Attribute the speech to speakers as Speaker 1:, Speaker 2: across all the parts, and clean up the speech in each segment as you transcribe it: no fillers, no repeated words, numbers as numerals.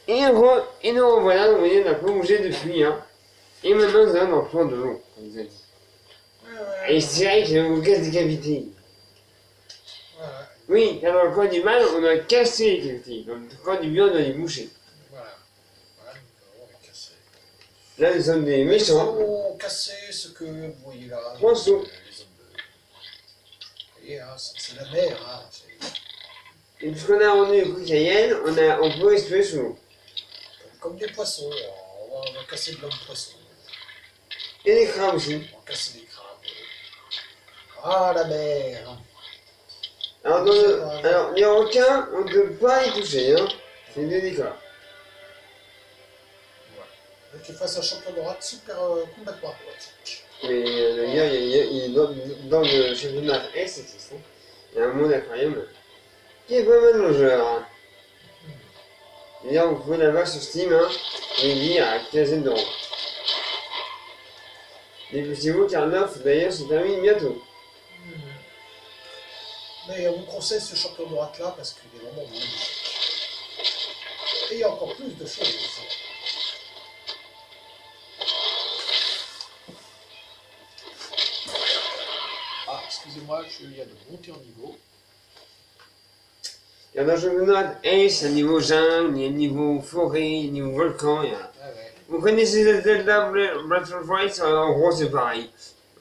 Speaker 1: Et nous revoilà, vous voyez, on n'a pas bougé depuis. Hein. Et maintenant, nous allons prendre de l'eau, comme vous avez dit. Et c'est vrai que je vous casse des cavités.
Speaker 2: Voilà.
Speaker 1: Oui, car dans le corps du mal, on a cassé les cavités. Dans le corps du bien, on doit les boucher.
Speaker 2: Voilà. Voilà, on est cassé.
Speaker 1: Là, nous sommes des méchants.
Speaker 2: Nous allons casser ce que vous voyez là.
Speaker 1: 3 sous.
Speaker 2: Les hommes. Vous voyez, hein, c'est la mer. Hein,
Speaker 1: Et puisqu'on a rendu le coup Cayenne, on peut respirer sous l'eau.
Speaker 2: comme des poissons. On va casser de l'homme poisson.
Speaker 1: Et les crabes aussi.
Speaker 2: On va casser des crabes. Ah, la mer.
Speaker 1: Alors, les requins, on ne peut pas les toucher, hein. C'est délicat.
Speaker 2: Voilà. Tu fasses un champion droite super complètement aquatique.
Speaker 1: Mais le gars, il est dans le championnat S, c'est ça. Il y a un monde aquarium qui est pas mal longeur. Hein. D'ailleurs, vous pouvez l'avoir sur Steam, hein. Il dit à 15 d'euros. Dépêchez-vous car l'offre d'ailleurs se termine bientôt.
Speaker 2: Mais on vous conseille ce champion droite là parce qu'il est vraiment magnifique. Et il y a encore plus de choses. Ah, excusez-moi, il y a de monter en niveau.
Speaker 1: Car dans le championnat S, il y a niveau jungle, il y a niveau forêt, il y a niveau volcan. Il y a...
Speaker 2: Ah ouais.
Speaker 1: Vous connaissez Zelda Breath of the Wild, en gros c'est pareil.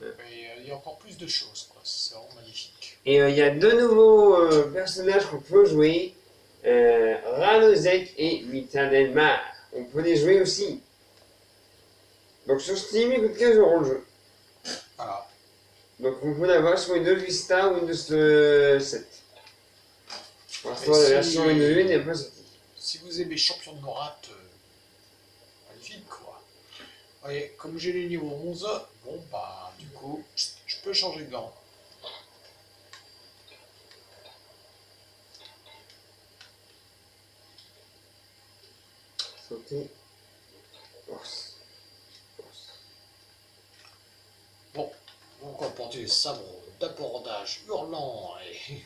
Speaker 2: Mais il y a encore plus de choses, quoi. C'est vraiment magnifique.
Speaker 1: Et il y a 2 nouveaux personnages qu'on peut jouer, Ranozek et Mitadelmar. On peut les jouer aussi. Donc sur Steam, il coûte 15 € le jeu.
Speaker 2: Voilà.
Speaker 1: Donc vous pouvez l'avoir sur Windows Vista ou Windows 7. Pour l'instant, la version Windows 8 n'est pas sortie.
Speaker 2: Si vous aimez champion de droite, magnifique, quoi. Voyez, comme j'ai les niveaux 11, bon, bah, du coup, je peux changer de gant.
Speaker 1: Santé.
Speaker 2: Bon, donc on va porter les sabres d'abordage hurlant et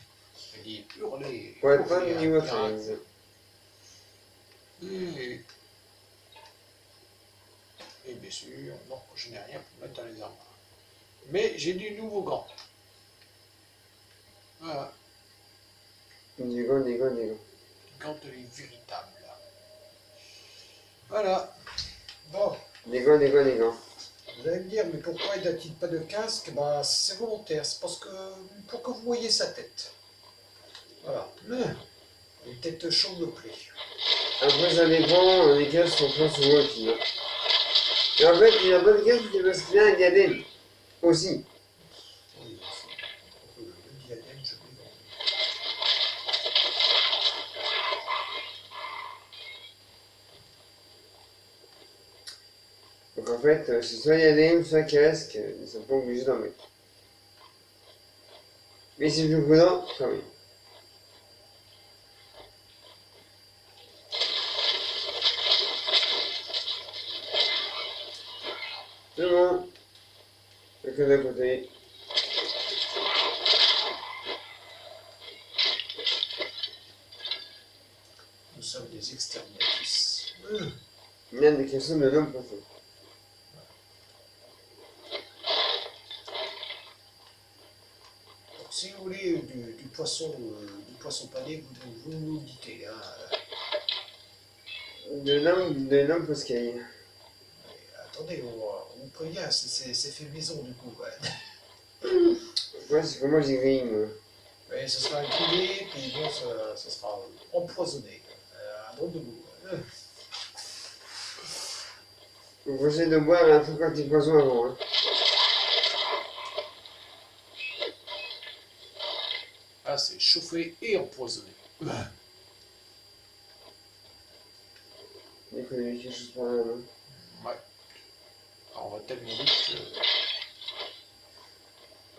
Speaker 2: dit hurler.
Speaker 1: Pour être pas niveau 13.
Speaker 2: Et bien sûr, non, je n'ai rien pour mettre dans les armes. Mais j'ai du nouveau gant. Voilà.
Speaker 1: Des gants.
Speaker 2: Ganterie véritable. Voilà. Bon.
Speaker 1: Des gants.
Speaker 2: Vous allez me dire, mais pourquoi il n'a-t-il pas de casque? Bah, c'est volontaire, c'est parce que pour que vous voyez sa tête. Voilà. Une tête chaude de plaie.
Speaker 1: Après, ça dépend des casques qu'on prend souvent aussi. Hein. Et en fait, il n'a pas de casque parce qu'il a un diadème. Aussi.
Speaker 2: Oui, le diadème, je l'ai vendu.
Speaker 1: Donc en fait, c'est soit diadème, soit casque, ils ne sont pas obligés d'en mettre. Mais c'est plus prudent quand même. C'est bon. Le que d'un côté.
Speaker 2: Nous sommes des exterminatrices.
Speaker 1: Il y a des questions de l'homme profond.
Speaker 2: Donc, si vous voulez du poisson pané, vous nous dites. Hein.
Speaker 1: De l'homme poscaille.
Speaker 2: Attendez, on prévient, c'est fait maison du coup. Ouais.
Speaker 1: Ouais, c'est que moi j'ai grillé, moi.
Speaker 2: Mais ce sera grillé, puis bon, ça sera empoisonné. Un drôle de goût.
Speaker 1: Vous essayez de boire un truc anti-poison avant. Hein.
Speaker 2: Ah, c'est chauffé et empoisonné.
Speaker 1: Il faut quelque chose par là, non?
Speaker 2: Ouais. Alors, on va tellement vite que...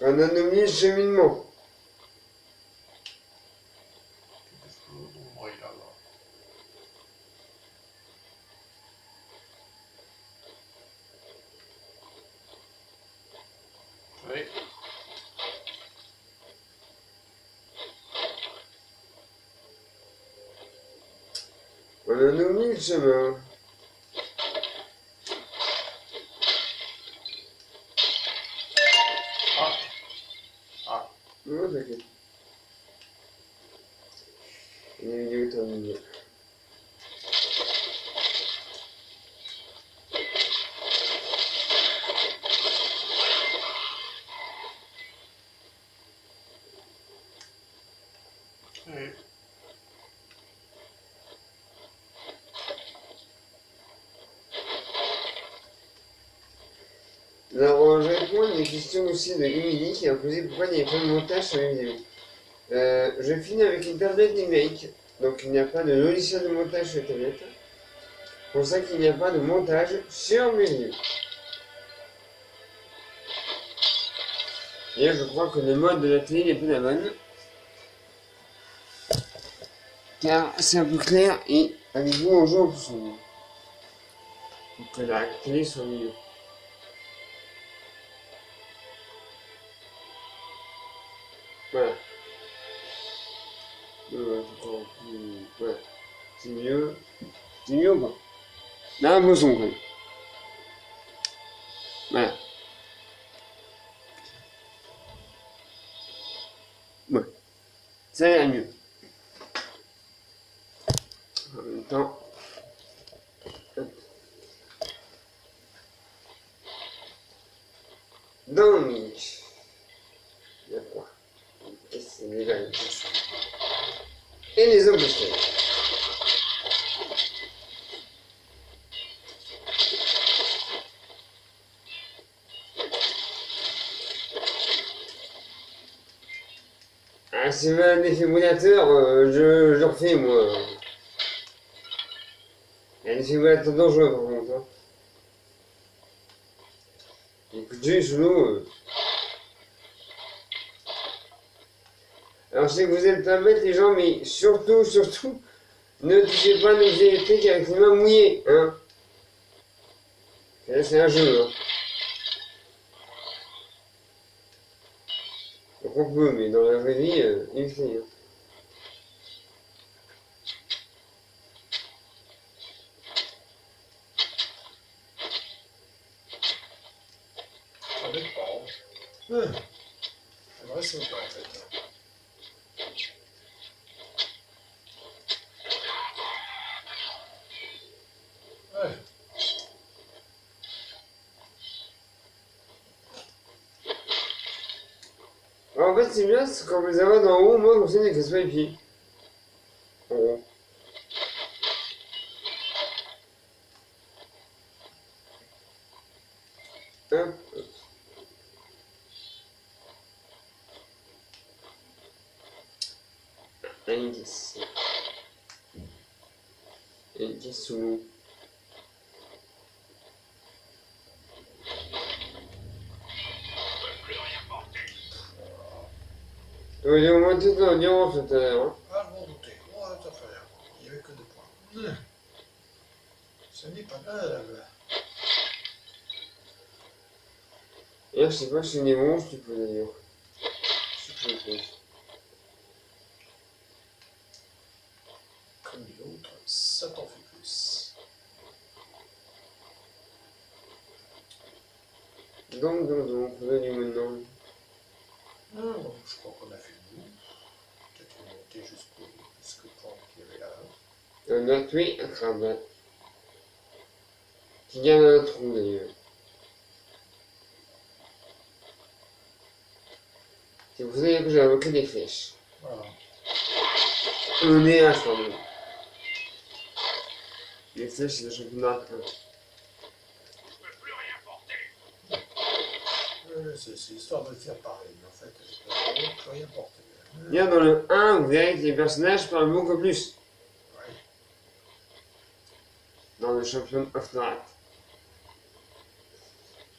Speaker 1: On a nommé le cheminement.
Speaker 2: Oui.
Speaker 1: On en oublie le chemin.
Speaker 2: Ah. Ah.
Speaker 1: Non, t'inquiète. Les vidéos terminées.
Speaker 2: Ouais.
Speaker 1: Alors, je vais répondre à une question aussi de Emily qui a posé pourquoi il n'y a pas de montage sur les vidéos. Je finis avec une tablette numérique, donc il n'y a pas de logiciel de montage sur la tablette. C'est pour ça qu'il n'y a pas de montage sur mes vidéos. D'ailleurs, je crois que le mode de la télé n'est plus la bonne. Car c'est un peu clair et avec vous on joue en plus sombre. Donc que la télé soit mieux. Voilà. Encore plus. Voilà. C'est mieux. C'est mieux ou pas? Là, un beau son quand même. Voilà. Ouais. Ça ira mieux. En même temps. Hop. Donc. Il y a quoi? Qu'est-ce que c'est déjà? Et les hommes aussi. Ah, c'est un défibrillateur, je refais moi. Il y a un défibrillateur dangereux par contre. Hein. Écoutez, sous l'eau. Alors je sais que vous êtes pas bêtes les gens, mais surtout, ne touchez pas nos électriques avec les mains mouillées. Hein. Et là c'est un jeu. Hein. Donc on peut, mais dans la vraie vie, évitez. Hein.
Speaker 2: Ça dépend. C'est vrai, c'est vrai en fait. Ouais.
Speaker 1: Alors, en fait c'est bien, c'est quand vous les avez d'en haut, moi comme ça, il ne casse pas les pieds. En gros. Hop. Une caisse. Une caisse sous l'eau. J'ai au moins toute l'audience tout à l'heure. Hein.
Speaker 2: Ah, je m'en doutais. Oh, ça fait rien. Il n'y avait que 2 points. Ce n'est pas grave.
Speaker 1: D'ailleurs, je sais pas si les monstres, tu peux d'ailleurs. Je sais pas.
Speaker 2: Comme l'autre, ça t'en fait plus.
Speaker 1: Donc, on va dire maintenant.
Speaker 2: Ah, bon, je crois qu'on a fait le bout. Peut-être monter jusqu'au point qu'il y avait là.
Speaker 1: On a tué un crabe. Qui gagne un trou d'ailleurs. C'est pour ça que j'ai invoqué des flèches.
Speaker 2: Voilà.
Speaker 1: On est à ce moment. Les flèches, c'est le championnat.
Speaker 2: C'est histoire de le faire pareil, mais en fait, je ne peux rien porter.
Speaker 1: Bien, dans le 1, vous verrez que les personnages parlent beaucoup plus.
Speaker 2: Ouais.
Speaker 1: Dans le champion of Night.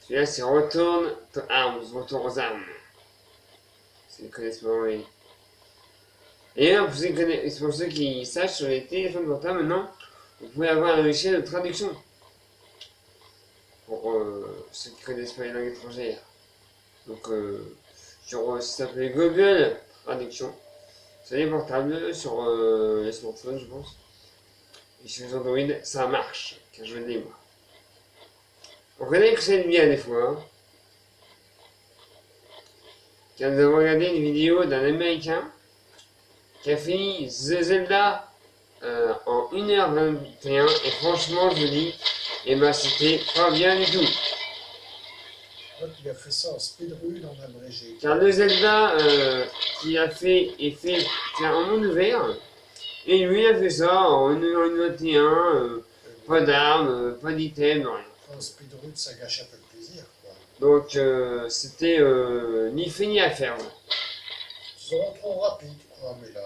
Speaker 1: Celui-là, c'est Return to Arms, retour aux armes. Si vous connaissez pas, oui. Et pour ceux qui sachent, sur les téléphones portables, maintenant, vous pouvez avoir un logiciel de traduction. Pour ceux qui connaissent pas les langues étrangères. Donc, ça s'appelle Google Traduction. Sur les portables, sur les smartphones, je pense. Et sur Android, ça marche, car je l'ai moi. On connaît que c'est bien des fois. Hein. Car nous avons regardé une vidéo d'un Américain qui a fini The Zelda en 1h21 et franchement je vous dis, eh ben c'était pas bien du tout.
Speaker 2: Il a fait ça en speedrun en abrégé.
Speaker 1: Car le Zelda qu'il a fait est fait en monde ouvert et lui il a fait ça en 1h21, pas d'armes, pas d'items, rien.
Speaker 2: En speedrun ça gâche un peu le plaisir quoi.
Speaker 1: Donc c'était ni fait ni à faire. Ouais.
Speaker 2: Ils seront trop rapides quoi, mais là,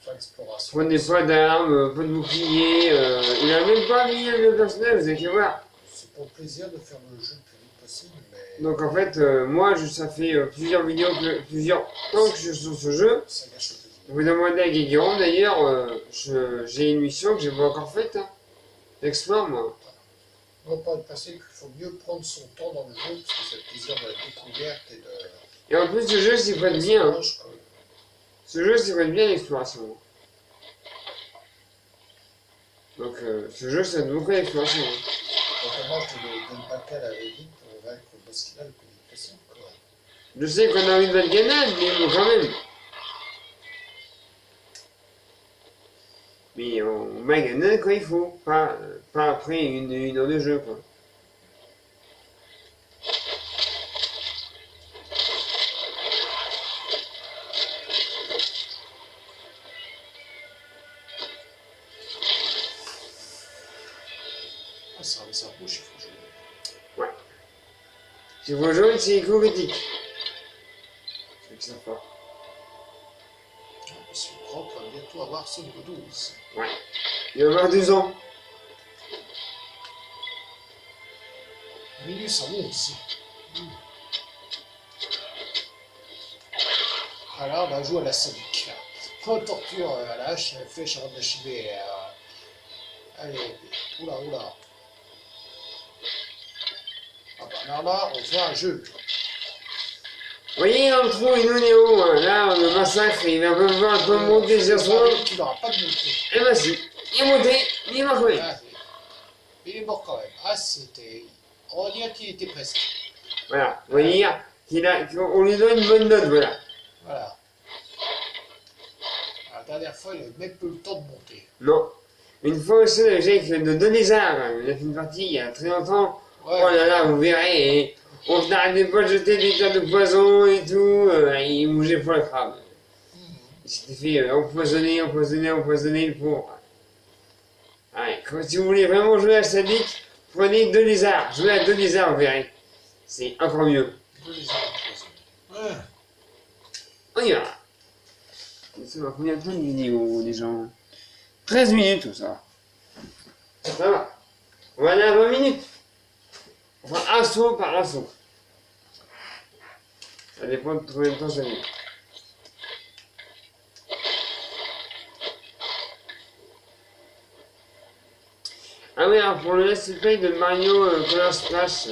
Speaker 2: fin exploration.
Speaker 1: Prenez pas d'armes, pas de bouclier, il a même pas mis le personnage, vous allez voir.
Speaker 2: C'est pour le plaisir de faire le jeu le plus vite possible, mais...
Speaker 1: Donc en fait, moi ça fait plusieurs vidéos, plusieurs temps que je suis sur ce jeu.
Speaker 2: Ça gâche le plaisir.
Speaker 1: Vous demandez à Guéguerron, d'ailleurs, j'ai une mission que j'ai pas encore faite. Hein. Explore moi.
Speaker 2: On va pas le passer qu'il faut mieux prendre son temps dans le jeu, parce que c'est le plaisir de la découverte et de...
Speaker 1: Et en plus ce jeu s'y prête bien. Hein.
Speaker 2: Quoi.
Speaker 1: Ce jeu s'y prête bien l'exploration. Donc ce jeu ça donne beaucoup d'exploration. Hein.
Speaker 2: Notamment de le baquer à la vite pour vaincre le boss final le plus vite possible. Quoi.
Speaker 1: Je sais qu'on a envie de battre Ganon, mais bon, quand même. Mais on bat Ganon quand il faut, pas après une heure de jeu quoi.
Speaker 2: Ah, ça avait sa bouche, il faut jouer.
Speaker 1: Ouais. Si vous jouez, c'est éco-critique. C'est que ça fort.
Speaker 2: Monsieur Croc va bientôt avoir son niveau 12.
Speaker 1: Ouais. Il va avoir 12 ans.
Speaker 2: Minus en 11. Alors, on va jouer à la Sonic. On torture à la hache, flèche avant d'achever. Allez, oula, oula. Ah bah alors là, on fait un jeu.
Speaker 1: Vous voyez, dans le trou, il nous est haut. Hein. Là, le massacre, il va pouvoir un peu monter sur soi.
Speaker 2: Il n'aura pas de montée.
Speaker 1: Eh ben si. Il est monté, il est mort quand même.
Speaker 2: Ah, il est mort quand même. Ah, c'était... On va dire qu'il était presque.
Speaker 1: Voilà. Vous voyez, on lui donne une bonne note, voilà.
Speaker 2: Voilà. La dernière fois, il n'avait même pas eu le temps de monter.
Speaker 1: Non. Une fois aussi, j'ai fait de deux lézards. Il a fait une partie il y a très longtemps.
Speaker 2: Ouais.
Speaker 1: Oh là là, vous verrez. Et on n'arrêtait pas de jeter des tas de poison et tout. Il bougeait pour le crabe. Il s'était fait empoisonner, le pauvre. Ouais, si vous voulez vraiment jouer à Sadique, prenez deux lézards. Jouez à deux lézards, vous verrez. C'est encore mieux.
Speaker 2: Deux lézards empoisonnés. Ouais.
Speaker 1: On y va. Ça va combien de temps de vidéo, les gens 13 minutes, tout ça. Ça va. On va aller à 20 minutes. Enfin, assaut par assaut. Ça dépend de combien de temps ça dure. Ah oui, alors pour le let's play de Mario Color Splash.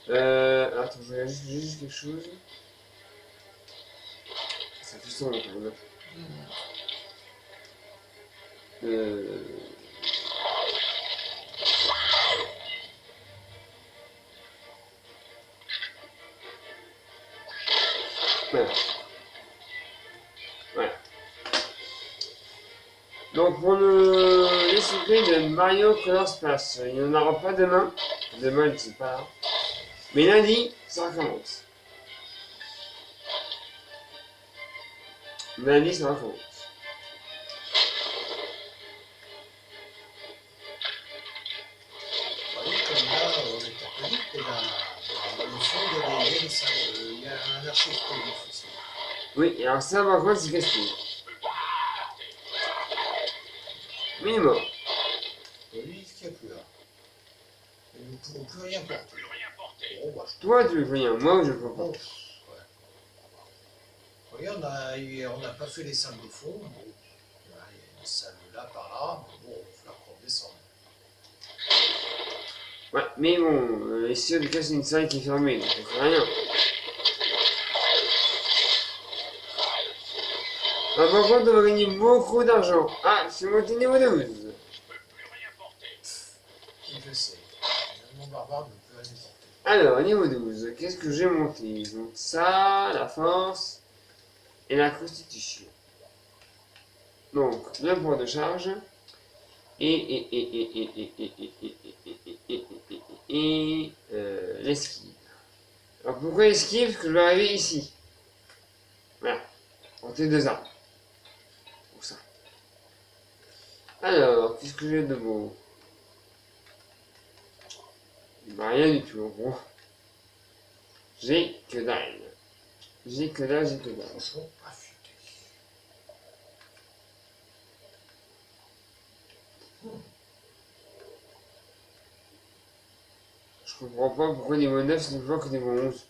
Speaker 1: Attends, je regarde juste quelque chose. Ça fait son quand même. Voilà. Voilà. Donc pour le let's play de Mario Color Splash, il n'y en aura pas demain. Demain, je ne sais pas. Mais lundi, ça recommence. Lundi, ça recommence.
Speaker 2: Comme là, on est catholique, et dans le fond, il y a un archive police aussi.
Speaker 1: Oui, et alors ça, par contre, c'est casse-pied. Mais il est mort.
Speaker 2: Lui, il n'y a plus là. Et nous ne pourrons plus rien porter. Bon, bah,
Speaker 1: Toi, tu veux rien, moi, je peux pas.
Speaker 2: ouais. Vous voyez, on n'a pas fait les salles de fond. Bon, il y a une salle là, par là, mais bon, il va falloir qu'on descende.
Speaker 1: Ouais, mais bon, ici, en tout cas, c'est une salle qui est fermée, donc on fait rien. Ah, par contre, on va gagner beaucoup d'argent. Ah, c'est monté niveau 12.
Speaker 2: barbare ne peut rien porter.
Speaker 1: Alors, niveau 12, qu'est-ce que j'ai monté? Donc ça, la force et la constitution. Donc, le point de charge et l'esquive. Alors pourquoi esquive? Parce que je vais arriver ici. Voilà, porter deux armes. Pour ça. Alors, qu'est-ce que j'ai de beau? Bah, rien du tout, en gros. J'ai que dalle. J'ai que dalle, j'ai que dalle.
Speaker 2: Franchement, affûté.
Speaker 1: Je comprends pas pourquoi niveau 9 c'est toujours que niveau 11.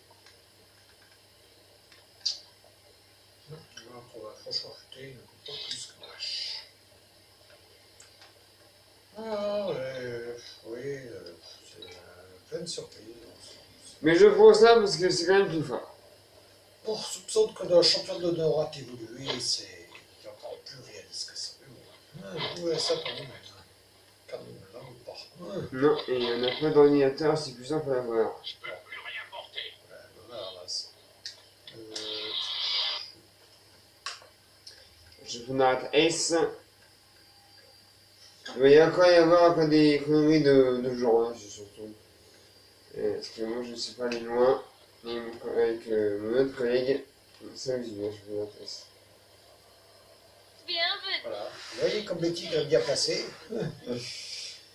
Speaker 2: Franchement, affûté, il ne coûte pas plus que vache. Ah, oui, c'est pleine surprise.
Speaker 1: Mais je prends ça parce que c'est quand même plus fort.
Speaker 2: Bon, soupçonne que dans le champion de l'honneur a évolué, c'est encore plus réaliste que ça. Ouais, ça quand même. Quand même, là ou pas. Ouais.
Speaker 1: Non, et il y en a pas d'ordinateur si puissant pour l'avoir.
Speaker 3: Je peux plus rien porter.
Speaker 2: Ouais, voilà, là, c'est...
Speaker 1: Je peux mettre S. Il va y encore y avoir des conneries de genre, hein, c'est surtout. Parce que moi je ne sais pas aller loin. Et avec mon autre collègue, ça aussi, je peux mettre S.
Speaker 3: Bienvenue.
Speaker 2: Voilà. Vous voyez comme le tigre est bien placé.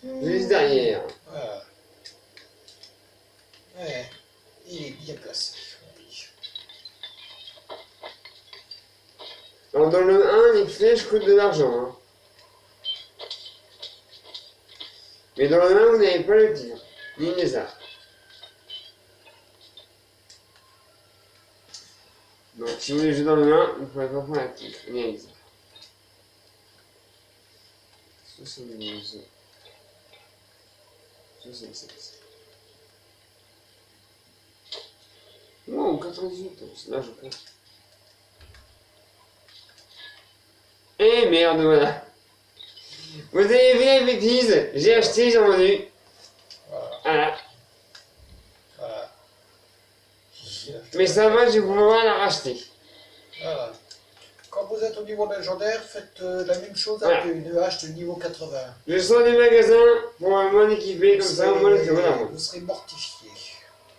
Speaker 1: Juste derrière.
Speaker 2: Voilà. Ouais, il est bien placé.
Speaker 1: Alors dans le 1, les flèches coûtent de l'argent. Hein. Mais dans le 1, vous n'avez pas le tigre, ni le lézard. Donc si vous voulez jouer dans le 1, vous ne pourrez pas prendre un tigre, ni un lézard. 72. 76. Wow, 98, là je prends. Eh merde, voilà. Vous avez vu la bêtise? J'ai acheté, j'ai vendu.
Speaker 2: Voilà.
Speaker 1: Voilà.
Speaker 2: Voilà.
Speaker 1: Mais ça va, je vais pouvoir la racheter.
Speaker 2: Voilà. Quand vous êtes au niveau légendaire, faites la même chose
Speaker 1: Voilà.
Speaker 2: avec une hache de niveau 80.
Speaker 1: Je sors du magasin pour m'en équiper, comme ça, au moins le voilà.
Speaker 2: Vous serez mortifié.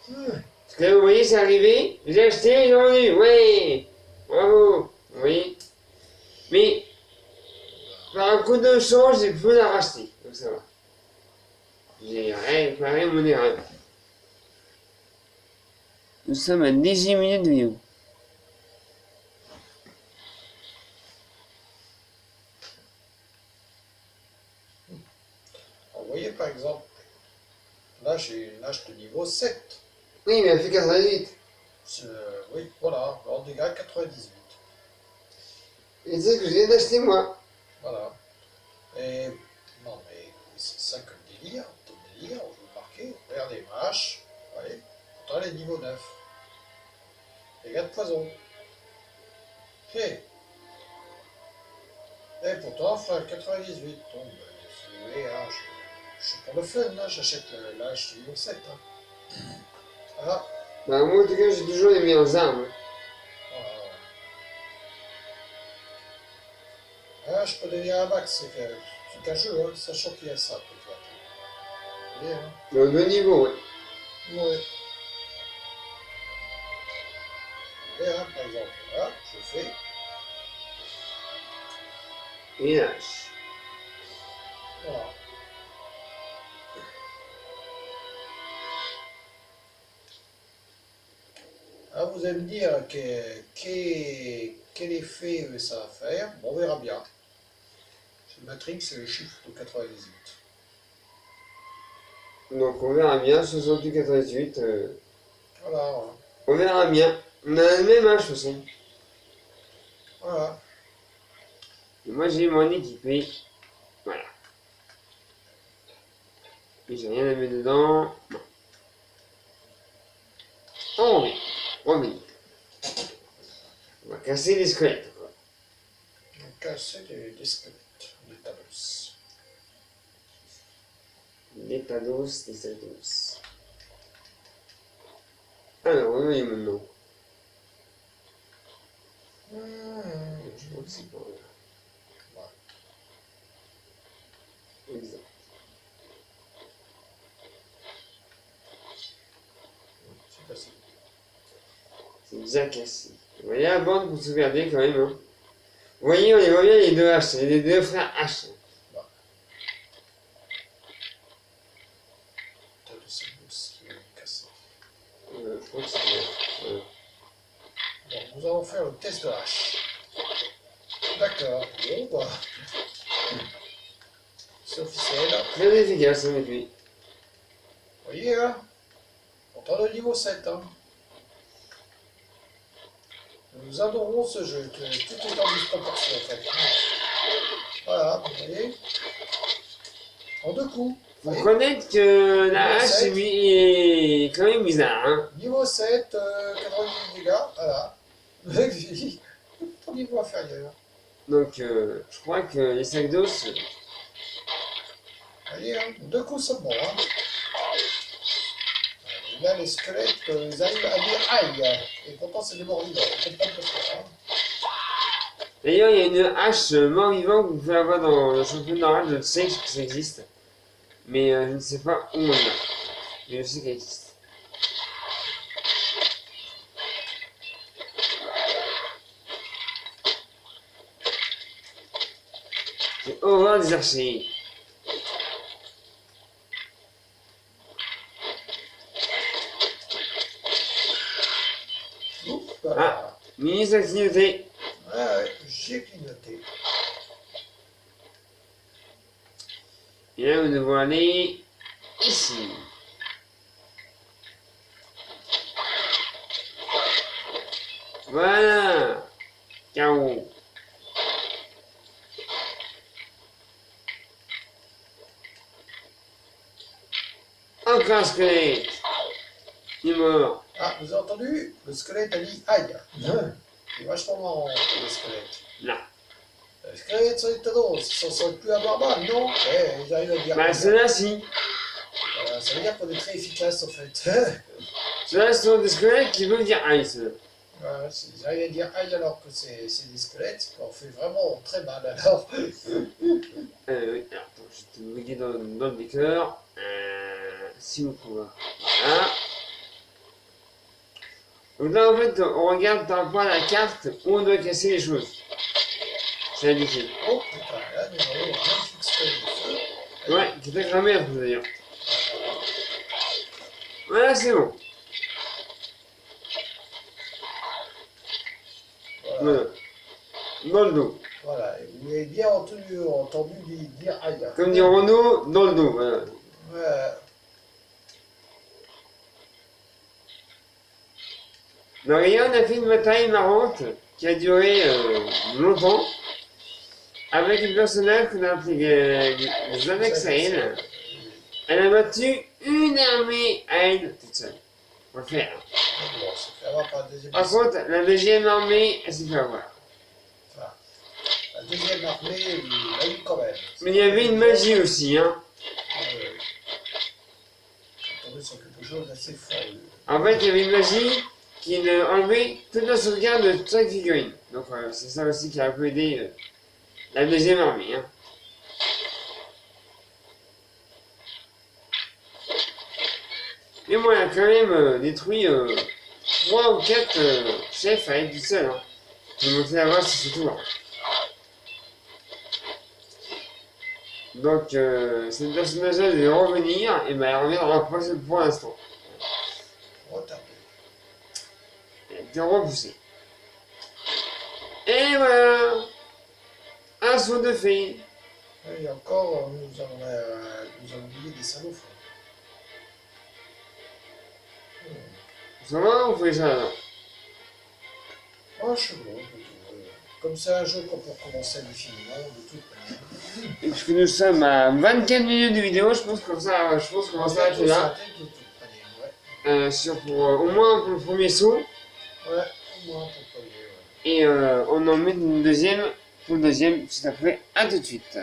Speaker 1: Parce que vous voyez, c'est arrivé, j'ai acheté, j'ai vendu. Ouais, bravo. Vous voyez? Mais, par un coup de change, j'ai pu la racheter. Donc ça va. J'ai réparé mon erreur. Nous sommes à 18 minutes de vidéo.
Speaker 2: Alors, vous voyez par exemple, là j'ai une hache de niveau 7.
Speaker 1: Oui, mais elle fait 88.
Speaker 2: Oui, voilà, en dégâts 98.
Speaker 1: Et c'est ce que je viens d'acheter moi.
Speaker 2: Voilà. Et non mais c'est ça que le délire, ton délire, vous remarquez, regardez ma hache, vous voyez, pourtant elle est niveau 9. Dégâts de poison. Et pourtant, frère 98. Donc, si vous voulez, hein, je suis pour le fun, hein, j'achète l'âge niveau 7. Hein. Voilà.
Speaker 1: Bah moi en tout cas j'ai toujours les meilleures armes.
Speaker 2: Voilà. Ah, je peux devenir un max, c'est qu'un jeu, hein, sachant qu'il y a ça. Vous voyez, hein.
Speaker 1: Mais au 2 niveaux, ouais.
Speaker 2: Ouais. Et hein, par exemple, là, je fais.
Speaker 1: Et lâche.
Speaker 2: Voilà. Ah, vous allez me dire quel effet ça va faire. Bon, on verra bien. C'est Matrix, c'est le chiffre de 98.
Speaker 1: Donc on verra bien, 68-88.
Speaker 2: Voilà, voilà.
Speaker 1: On verra bien. On a le même âge de toute façon.
Speaker 2: Voilà.
Speaker 1: Et moi j'ai mon équipé. Voilà. Et j'ai rien à mettre dedans. Non. Oh oui. Oh oui. On va casser les squelettes. Quoi.
Speaker 2: Donc, casser des squelettes, des talos.
Speaker 1: Des tados, des tados. Alors, oui, maintenant.
Speaker 2: Mmh.
Speaker 1: Je crois que c'est par là. Exact.
Speaker 2: C'est cassé.
Speaker 1: C'est déjà cassé. Vous voyez la bande pour sauvegarder quand même. Hein. Vous voyez, on les voit bien les deux H, c'est les deux frères H.
Speaker 2: C'est le boss qui est cassé.
Speaker 1: Je crois que c'est là.
Speaker 2: Bon, nous allons faire le test de H. D'accord. Bon, bah. C'est officiel.
Speaker 1: Très efficace avec lui.
Speaker 2: Vous voyez, hein? Pourtant le niveau 7. Hein. Nous adorons ce jeu. Tout est en disproportion, en fait. Voilà, vous voyez? En 2 coups.
Speaker 1: Faut reconnaître que la hache, lui, est quand même bizarre. Hein.
Speaker 2: Niveau 7, 90 dégâts, voilà. Ton niveau inférieur.
Speaker 1: Donc, je crois que les sacs d'os.
Speaker 2: Vous voyez, hein, 2 coups seulement. Hein. Et là, les squelettes, ils arrivent à dire aïe. Et pourtant, c'est des morts vivants. On comprend pourquoi. Hein.
Speaker 1: D'ailleurs, il y a une hache mort-vivant que vous pouvez avoir dans le championnat, je sais que ça existe. Mais je ne sais pas où on l'a. Mais je sais qu'elle existe. J'ai horreur des archers.
Speaker 2: Oups, voilà.
Speaker 1: Ah, ministre a clignoté.
Speaker 2: Ouais, j'ai clignoté.
Speaker 1: Et là, nous devons aller ici. Voilà. KO. Encore un squelette. Il est mort.
Speaker 2: Ah, vous avez entendu? Le squelette a dit aïe. C'est vachement marrant, le squelette.
Speaker 1: Là.
Speaker 2: Les squelettes sont étonnants, ça serait plus anormal, non? Eh, ils arrivent à dire.
Speaker 1: Bah, ceux-là, si.
Speaker 2: Ça veut dire qu'on est très efficace en fait.
Speaker 1: Ceux-là sont des squelettes qui veulent dire aïe, ceux-là.
Speaker 2: Voilà, ils arrivent à dire aïe alors que c'est des squelettes, on fait vraiment très mal alors.
Speaker 1: Oui. Alors, attends, je vais te mouiller dans le décor. Si vous pouvez. Voilà. Donc là, en fait, on regarde par rapport à la carte où on doit casser les choses. C'est indiqué.
Speaker 2: Oh putain, là nous avons un magnifique squelette de feu.
Speaker 1: Ouais, qui t'a cramé un peu d'ailleurs. Voilà, c'est bon.
Speaker 2: Voilà.
Speaker 1: Dans le dos.
Speaker 2: Voilà, et vous avez bien entendu dire aïe.
Speaker 1: Comme dit Renaud, dans le dos. Voilà.
Speaker 2: Voilà.
Speaker 1: Donc, regarde, on a fait une bataille marrante qui a duré longtemps avec un personnage qu'on a appelé Zanaxael. Elle a battu une armée à elle toute seule. Faut le faire.
Speaker 2: Bon, ça fait avoir par la deuxième
Speaker 1: Par contre, la deuxième armée, elle s'est fait avoir.
Speaker 2: Enfin, la deuxième armée, il a eu quand même.
Speaker 1: Mais il y avait une magie aussi, hein.
Speaker 2: On est tombé sur quelque chose d'assez fort.
Speaker 1: En fait, il y avait une magie qui enlevait toute la sauvegarde de chaque figurine. Donc, c'est ça aussi qui a un peu aidé la deuxième armée, hein. Mais moi, elle a quand même détruit 3 ou 4 chefs à elle toute seule. Hein. Je me fais avoir sur ce tour. Donc, cette personnage-là devait revenir, et ben elle reviendra pas pour l'instant.
Speaker 2: Retardé.
Speaker 1: Elle a été repoussée. Et voilà! Assaut de fée.
Speaker 2: Et encore, nous avons oublié des salauds.
Speaker 1: Ça va, on fait ça là?
Speaker 2: Oh, je suis bon. Comme c'est un jeu qu'on peut recommencer indéfiniment, de toute manière.
Speaker 1: Et puisque nous sommes à 24 minutes de vidéo, je pense qu'on va s'arrêter là. Au moins pour le premier saut.
Speaker 2: Ouais, au moins pour le premier, ouais.
Speaker 1: Et on en met une deuxième pour le deuxième juste après. À tout de suite.